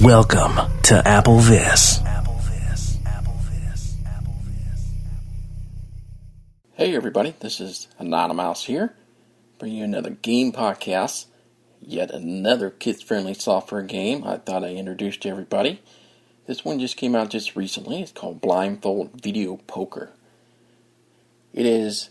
Welcome to Apple This. Hey everybody, this is Anonymous here, bringing you another game podcast, yet another kids-friendly software game I thought I introduced to everybody. This one just came out just recently. It's called Blindfold Video Poker. It is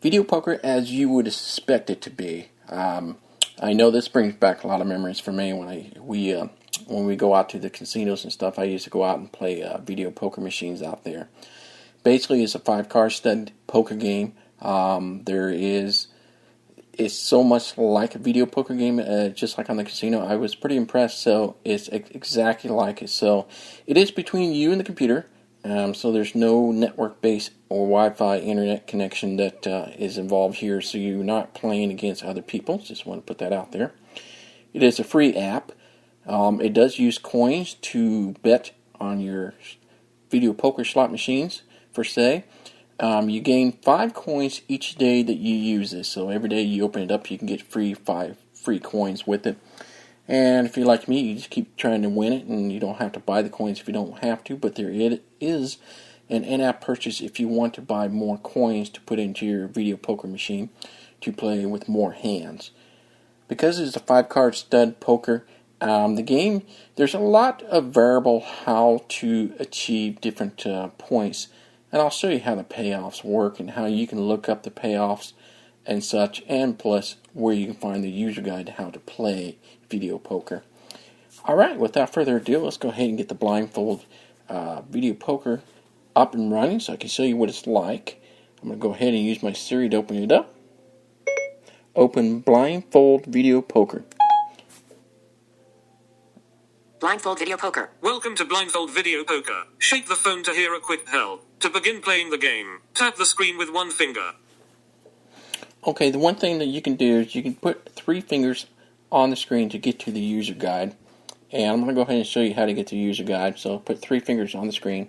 video poker as you would expect it to be. I know this brings back a lot of memories for me when we go out to the casinos and stuff. I used to go out and play video poker machines out there. Basically, it's a 5-card stud poker game. It's so much like a video poker game, just like on the casino. I was pretty impressed. So it's exactly like it. So it is between you and the computer. So there's no network-based or Wi-Fi internet connection that is involved here. So you're not playing against other people. Just want to put that out there. It is a free app. It does use coins to bet on your video poker slot machines, per se. You gain 5 coins each day that you use this. So every day you open it up, you can get 5 free coins with it. And if you're like me, you just keep trying to win it, and you don't have to buy the coins if you don't have to. But there is an in-app purchase if you want to buy more coins to put into your video poker machine to play with more hands. Because it's a 5-card stud poker, the game, there's a lot of variable how to achieve different points. And I'll show you how the payoffs work and how you can look up the payoffs and such, and plus where you can find the user guide to how to play video poker. Alright, without further ado, let's go ahead and get the Blindfold video poker up and running so I can show you what it's like. I'm going to go ahead and use my Siri to open it up. Open Blindfold Video Poker. Blindfold Video Poker. Welcome to Blindfold Video Poker. Shake the phone to hear a quick help. To begin playing the game, tap the screen with one finger. Okay, the one thing that you can do is you can put 3 fingers on the screen to get to the user guide. And I'm going to go ahead and show you how to get to the user guide. So put 3 fingers on the screen.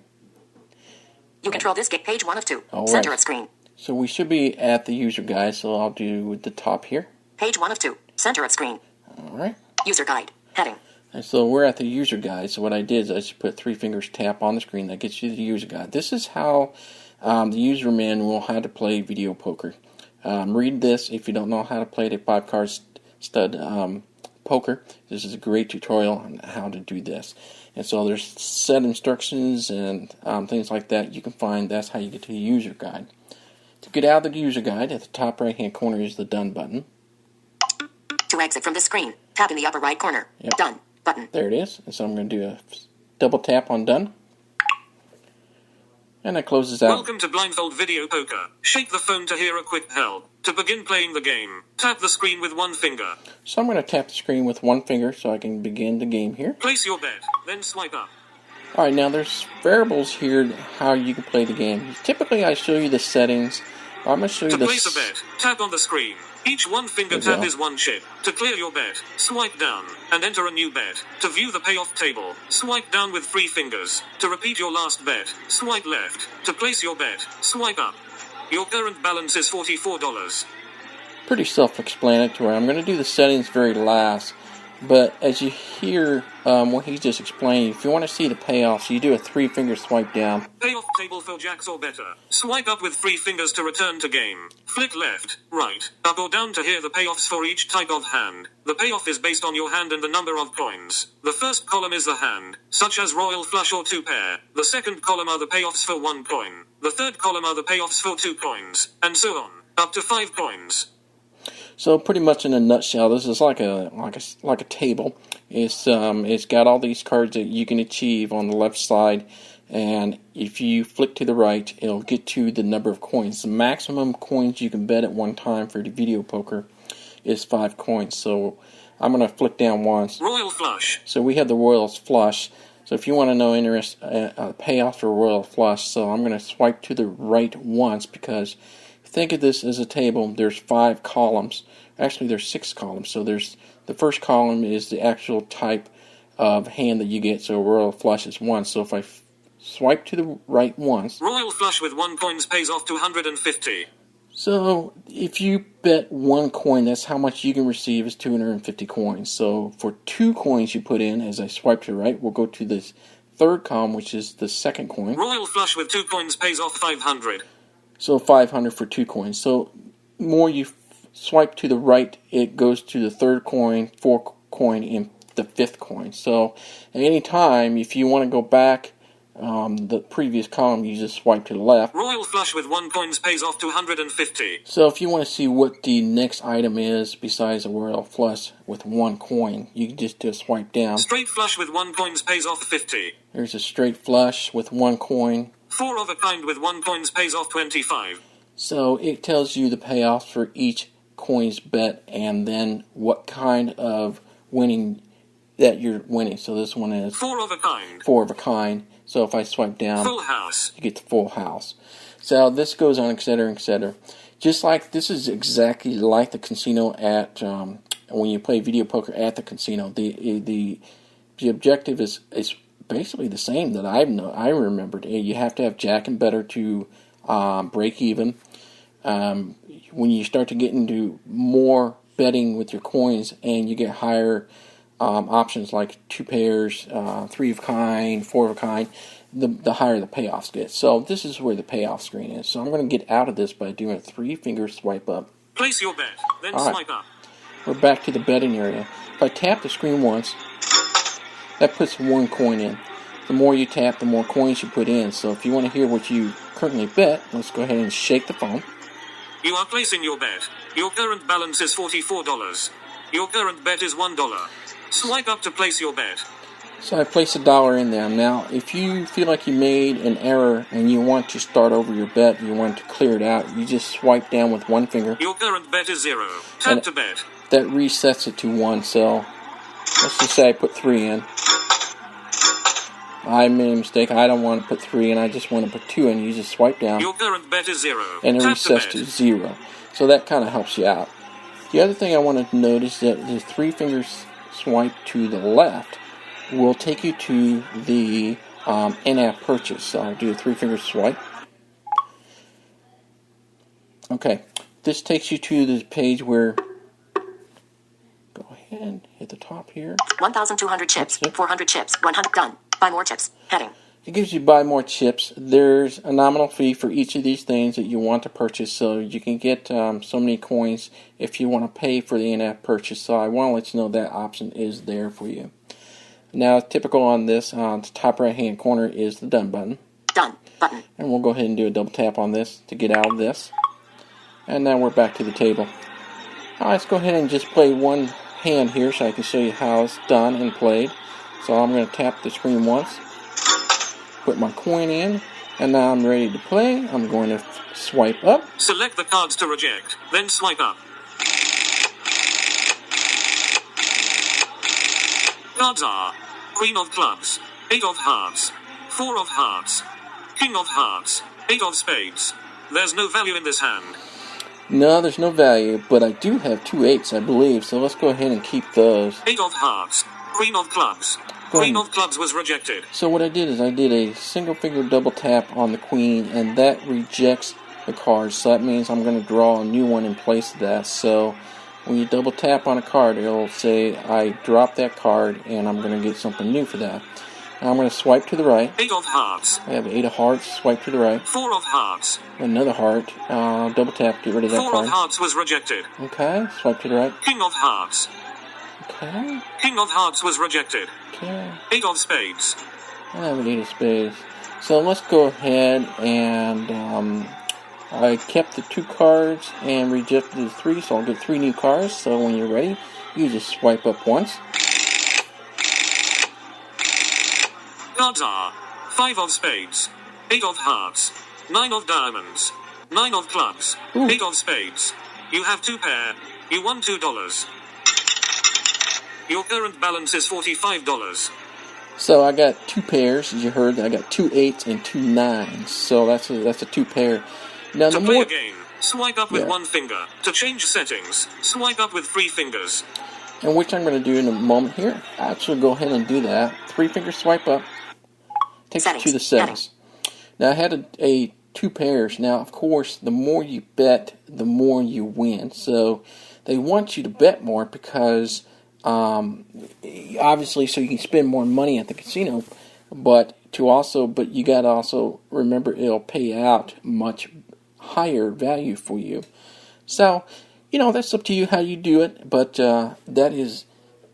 You control this gate, page 1 of 2. All Center right. of screen. So we should be at the user guide, so I'll do the top here. Page 1 of 2. Center of screen. Alright. User guide. Heading. And so we're at the user guide. So what I did is I just put 3 fingers tap on the screen. That gets you to the user guide. This is how the user manual how to play video poker. Read this if you don't know how to play the 5-card stud poker. This is a great tutorial on how to do this. And so there's set instructions and things like that you can find. That's how you get to the user guide. To get out of the user guide, at the top right hand corner is the done button. To exit from this screen, tap in the upper right corner. Yep. Done button. There it is. And so I'm going to do a double tap on done. And that closes out. Welcome to Blindfold Video Poker. Shake the phone to hear a quick help. To begin playing the game, tap the screen with one finger. So I'm going to tap the screen with one finger so I can begin the game here. Place your bet, then swipe up. Alright, now there's variables here how you can play the game. Typically I show you the settings. I'm going to show you To the... place a bet, tap on the screen. Each one finger tap is one chip. To clear your bet, swipe down and enter a new bet. To view the payoff table, swipe down with 3 fingers. To repeat your last bet, swipe left. To place your bet, swipe up. Your current balance is $44. Pretty self-explanatory. I'm going to do the settings very last. But as you hear what he's just explained, if you want to see the payoffs, you do a 3-finger swipe down. Payoff table for jacks or better. Swipe up with 3 fingers to return to game. Flick left, right, up or down to hear the payoffs for each type of hand. The payoff is based on your hand and the number of coins. The first column is the hand, such as royal flush or 2 pair. The second column are the payoffs for 1 coin. The third column are the payoffs for 2 coins, and so on, up to 5 coins. So pretty much in a nutshell, this is like a table. It's got all these cards that you can achieve on the left side, and if you flick to the right, it'll get to the number of coins. The maximum coins you can bet at one time for the video poker is 5 coins. So I'm going to flick down once. Royal flush. So we have the royal flush. So if you want to know payoff for royal flush, so I'm going to swipe to the right once because. Think of this as a table. There's 5 columns. Actually, there's 6 columns. So there's the first column is the actual type of hand that you get. So royal flush is 1. So if I swipe to the right once. Royal flush with 1 coins pays off to 150. So if you bet 1 coin, that's how much you can receive is 250 coins. So for 2 coins you put in, as I swipe to the right, we'll go to this third column, which is the second coin. Royal flush with 2 coins pays off 500. So 500 for 2 coins. So more you swipe to the right, it goes to the third coin, 4th coin, and the 5th coin. So at any time, if you want to go back the previous column, you just swipe to the left. Royal flush with 1 coins pays off 250. So if you want to see what the next item is besides a royal flush with 1 coin, you can just do a swipe down. Straight flush with 1 coins pays off 50. There's a straight flush with 1 coin. 4 of a kind with 1 coins pays off 25. So it tells you the payoffs for each coin's bet and then what kind of winning that you're winning. So this one is 4 of a kind. 4 of a kind. So if I swipe down, Full house. you get the full house. So this goes on, etc., etc. Just like this is exactly like the casino at when you play video poker at the casino. The objective is basically the same that I remembered. You have to have jack and better to break even. When you start to get into more betting with your coins and you get higher options like 2 pairs, 3 of a kind, 4 of a kind, the higher the payoffs get. So this is where the payoff screen is. So I'm going to get out of this by doing a 3-finger swipe up. Place your bet, then All right. swipe up. We're back to the betting area. If I tap the screen once, that puts 1 coin in. The more you tap, the more coins you put in. So if you want to hear what you currently bet, let's go ahead and shake the phone. You are placing your bet. Your current balance is $44. Your current bet is $1. Swipe up to place your bet. So I place $1 in there. Now, if you feel like you made an error and you want to start over your bet, you want to clear it out, you just swipe down with 1 finger. Your current bet is 0. Tap to bet. That resets it to 1. So let's just say I put 3 in. I made a mistake. I don't want to put 3 in. I just want to put 2 in. You just swipe down. Your current bet is 0. And it Tap resets to 0. So that kind of helps you out. The other thing I want to notice is that the 3 fingers swipe to the left will take you to the in-app purchase. So I'll do a 3-finger swipe. Okay, this takes you to the page where, go ahead and hit the top here. 1,200 chips, That's it. 400 chips, 100, done. Buy more chips, heading. It gives you buy more chips. There's a nominal fee for each of these things that you want to purchase, so you can get so many coins if you want to pay for the in-app purchase. So I want to let you know that option is there for you. Now, typical on this, on the top right-hand corner is the Done button. Done, button. And we'll go ahead and do a double tap on this to get out of this. And now we're back to the table. Let's go ahead and just play one hand here so I can show you how it's done and played. So I'm going to tap the screen once, put my coin in, and now I'm ready to play. I'm going to swipe up. Select the cards to reject, then swipe up. Cards are Queen of Clubs, 8 of Hearts, 4 of Hearts, King of Hearts, 8 of Spades. There's no value in this hand. No, there's no value, but I do have 2 8s, I believe, so let's go ahead and keep those. 8 of Hearts, Queen of Clubs. Queen of Clubs was rejected. So what I did is I did a single finger double tap on the Queen, and that rejects the card. So that means I'm going to draw a new one in place of that. So when you double tap on a card, it'll say I dropped that card, and I'm going to get something new for that. Now I'm going to swipe to the right. 8 of Hearts. I have 8 of Hearts. Swipe to the right. 4 of Hearts. Another heart. Double tap. Get rid of that 4 card. of Hearts was rejected. Okay. Swipe to the right. King of Hearts. Okay. King of Hearts was rejected. Okay. 8 of Spades. I have an 8 of Spades. So let's go ahead and I kept the 2 cards and rejected the 3, so I'll get 3 new cards. So when you're ready, you just swipe up once. Cards are 5 of Spades, 8 of Hearts, 9 of Diamonds, 9 of Clubs, Ooh. 8 of Spades. You have 2 pair. You won $2. Your current balance is $45. So I got 2 pairs, as you heard. I got 2 8s and 2 9s. So that's a 2 pair. Now To the play more a game, swipe up with 1 finger. To change settings, swipe up with 3 fingers. and which I'm going to do in a moment here. I'll actually go ahead and do that. 3-finger swipe up. Takes you to the settings. Now I had a 2 pairs. Now, of course, the more you bet, the more you win. So they want you to bet more because obviously, so you can spend more money at the casino, but you got to also remember it'll pay out much higher value for you. So, that's up to you how you do it, but that is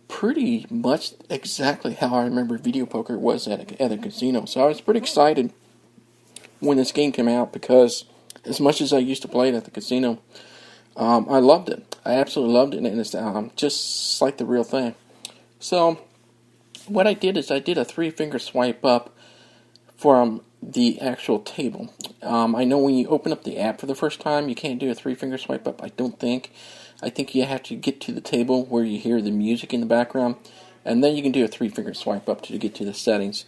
pretty much exactly how I remember video poker was at a casino. So I was pretty excited when this game came out because as much as I used to play it at the casino, I loved it. I absolutely loved it, and it's just like the real thing. So what I did is I did a 3-finger swipe up from the actual table. I know when you open up the app for the first time, you can't do a 3-finger swipe up, I don't think. I think you have to get to the table where you hear the music in the background, and then you can do a 3-finger swipe up to get to the settings.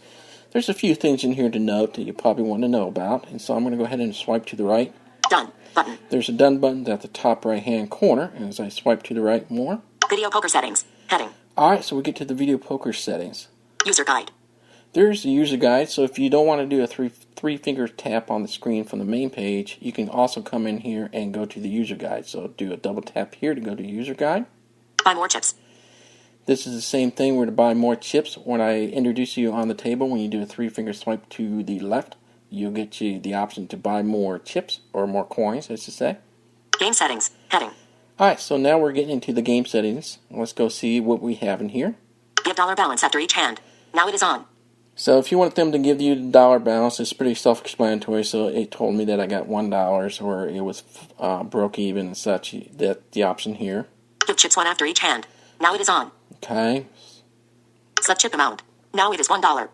There's a few things in here to note that you probably want to know about, and so I'm going to go ahead and swipe to the right. Done button. There's a done button at the top right-hand corner as I swipe to the right more. Video poker settings. Heading. Alright, so we get to the video poker settings. User guide. There's the user guide, so if you don't want to do a three-finger tap on the screen from the main page, you can also come in here and go to the user guide. So do a double tap here to go to user guide. Buy more chips. This is the same thing where to buy more chips. When I introduce you on the table, when you do a 3-finger swipe to the left, you'll get you the option to buy more chips, or more coins, as to say. Game settings. Heading. Alright, so now we're getting into the game settings. Let's go see what we have in here. Give dollar balance after each hand. Now it is on. So if you want them to give you the dollar balance, it's pretty self-explanatory. So it told me that I got $1 or it was broke even and such. That the option here. Give chips 1 after each hand. Now it is on. Okay. Set chip amount. Now it is $1.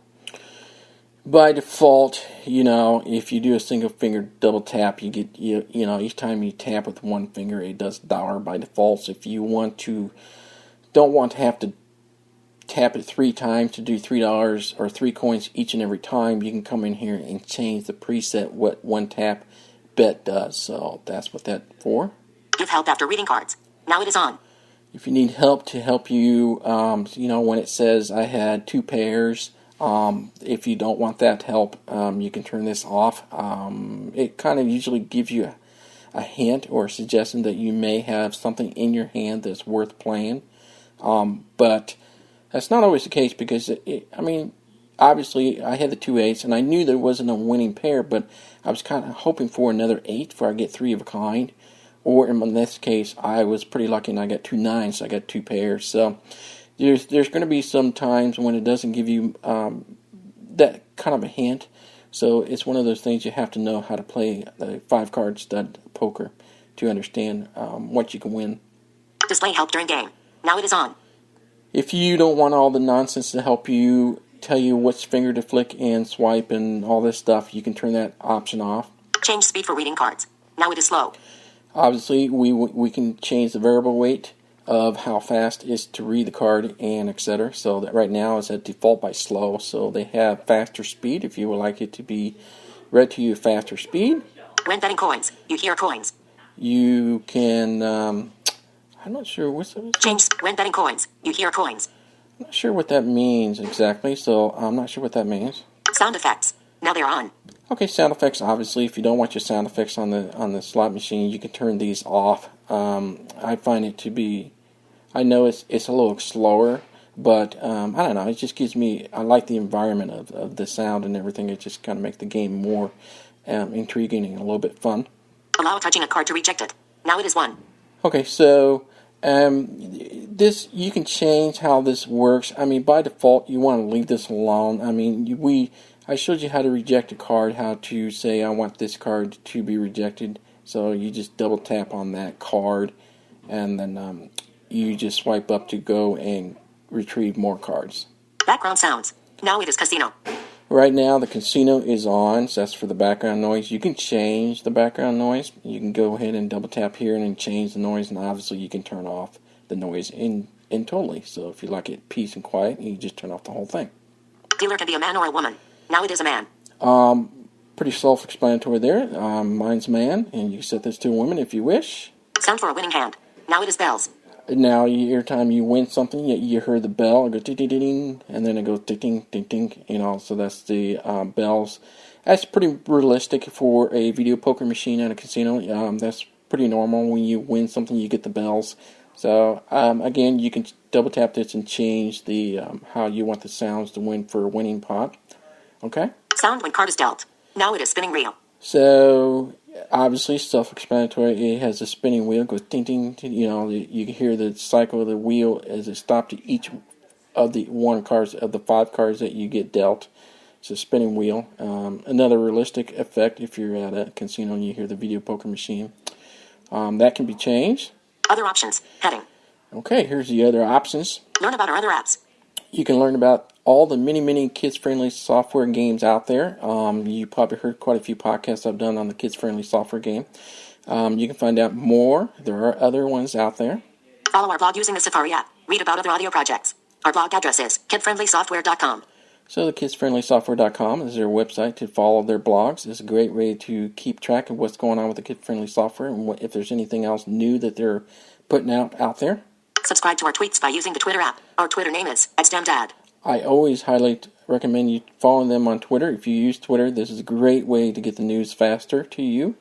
By default, if you do a single finger double tap, you get each time you tap with 1 finger, it does dollar by default. So if you don't want to have to tap it 3 times to do $3 or 3 coins each and every time, you can come in here and change the preset what 1 tap bet does. So that's what that's for. Give help after reading cards. Now it is on. If you need help to help you, when it says I had 2 pairs, if you don't want that help, you can turn this off. It kind of usually gives you a hint or a suggestion that you may have something in your hand that's worth playing. But that's not always the case because, obviously I had the 2 8s and I knew there wasn't a winning pair, but I was kind of hoping for another 8 before I get 3 of a kind. Or in this case, I was pretty lucky and I got 2 9s, so I got 2 pairs. So there's going to be some times when it doesn't give you that kind of a hint. So it's one of those things you have to know how to play the 5-card stud poker to understand what you can win. Display help during game. Now it is on. If you don't want all the nonsense to help you tell you which finger to flick and swipe and all this stuff, you can turn that option off. Change speed for reading cards. Now it is slow. Obviously, we can change the variable weight of how fast it is to read the card and etc. So that right now is at default by slow. So they have faster speed if you would like it to be read to you faster speed. When betting coins, you hear coins. You can, I'm not sure what's Change when betting coins, you hear coins. I'm not sure what that means exactly. So I'm not sure what that means. Sound effects. Now they're on. Okay, sound effects. Obviously, if you don't want your sound effects on the slot machine, you can turn these off. I find it to be, I know it's a little slower, but I don't know. It just gives me, I like the environment of the sound and everything. It just kind of makes the game more intriguing and a little bit fun. Allow touching a card to reject it. Now it is 1. Okay, so this, you can change how this works. By default, you want to leave this alone. I showed you how to reject a card, how to say I want this card to be rejected. So you just double tap on that card and then you just swipe up to go and retrieve more cards. Background sounds. Now it is casino. Right now the casino is on, so that's for the background noise. You can change the background noise. You can go ahead and double tap here and then change the noise, and obviously you can turn off the noise in totally. So if you like it peace and quiet, you just turn off the whole thing. Dealer can be a man or a woman. Now it is a man. Pretty self-explanatory there. Mine's man, and you set this to a woman if you wish. Sound for a winning hand. Now it is bells. Now, every time you win something, you hear the bell, it goes ding, ding, ding, ding, and then it goes ding, ding, ding, ding, so that's the bells. That's pretty realistic for a video poker machine at a casino. That's pretty normal. When you win something, you get the bells. So, again, you can double tap this and change the how you want the sounds to win for a winning pot. Okay? Sound when card is dealt. Now it is spinning reel. So, obviously, self-explanatory. It has a spinning wheel. It goes ding, ding, ding. You can hear the cycle of the wheel as it stops to each of the of the 5 cards that you get dealt. It's a spinning wheel. Another realistic effect if you're at a casino and you hear the video poker machine. That can be changed. Other options. Heading. Okay, here's the other options. Learn about our other apps. You can learn about all the many kids-friendly software games out there. You probably heard quite a few podcasts I've done on the kids-friendly software game. You can find out more. There are other ones out there. Follow our blog using the Safari app. Read about other audio projects. Our blog address is kidfriendlysoftware.com. So the kidsfriendlysoftware.com is their website to follow their blogs. It's a great way to keep track of what's going on with the kid-friendly software and if there's anything else new that they're putting out there. Subscribe to our tweets by using the Twitter app. Our Twitter name is @StamDad. I always highly recommend you following them on Twitter. If you use Twitter, this is a great way to get the news faster to you.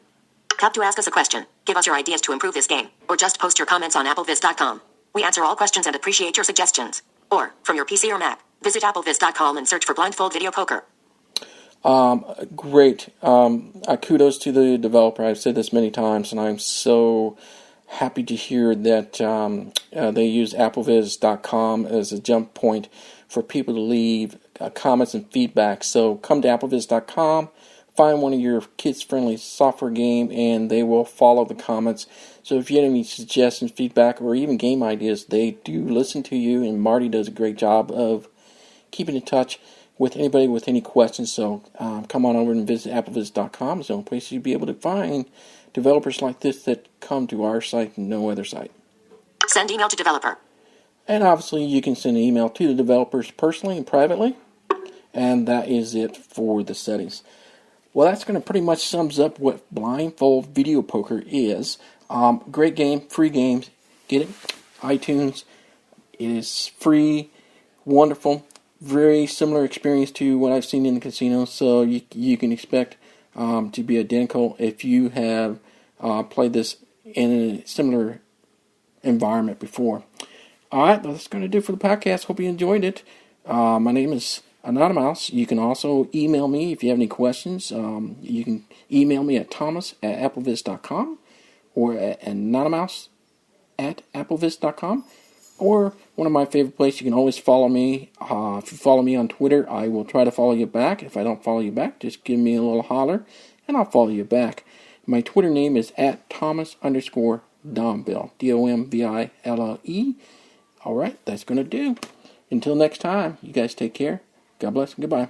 Tap to ask us a question. Give us your ideas to improve this game. Or just post your comments on applevis.com. We answer all questions and appreciate your suggestions. Or, from your PC or Mac, visit applevis.com and search for Blindfold Video Poker. Great. Kudos to the developer. I've said this many times, and I'm so happy to hear that they use applevis.com as a jump point for people to leave comments and feedback. So come to applevis.com, find one of your kids-friendly software game, and they will follow the comments. So if you have any suggestions, feedback, or even game ideas, they do listen to you, and Marty does a great job of keeping in touch with anybody with any questions. So come on over and visit applevis.com. It's the only place you'll be able to find developers like this that come to our site and no other site. Send email to developer. And obviously you can send an email to the developers personally and privately. And that is it for the settings. Well, that's going to pretty much sums up what Blindfold Video Poker is. Great game, free game. Get it? iTunes. It is free, wonderful, very similar experience to what I've seen in the casino. So you can expect to be identical if you have played this in a similar environment before. All right, that's going to do it for the podcast. Hope you enjoyed it. My name is Anonymous. You can also email me if you have any questions. You can email me at thomas@applevis.com or at anonymous@applevis.com. Or one of my favorite places, you can always follow me. If you follow me on Twitter, I will try to follow you back. If I don't follow you back, just give me a little holler, and I'll follow you back. My Twitter name is @Thomas_Domville, DOMVILLE. All right, that's going to do. Until next time, you guys take care. God bless and goodbye.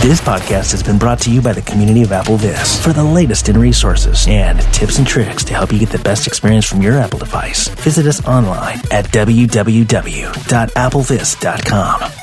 This podcast has been brought to you by the community of AppleVis. For the latest in resources and tips and tricks to help you get the best experience from your Apple device, visit us online at www.applevis.com.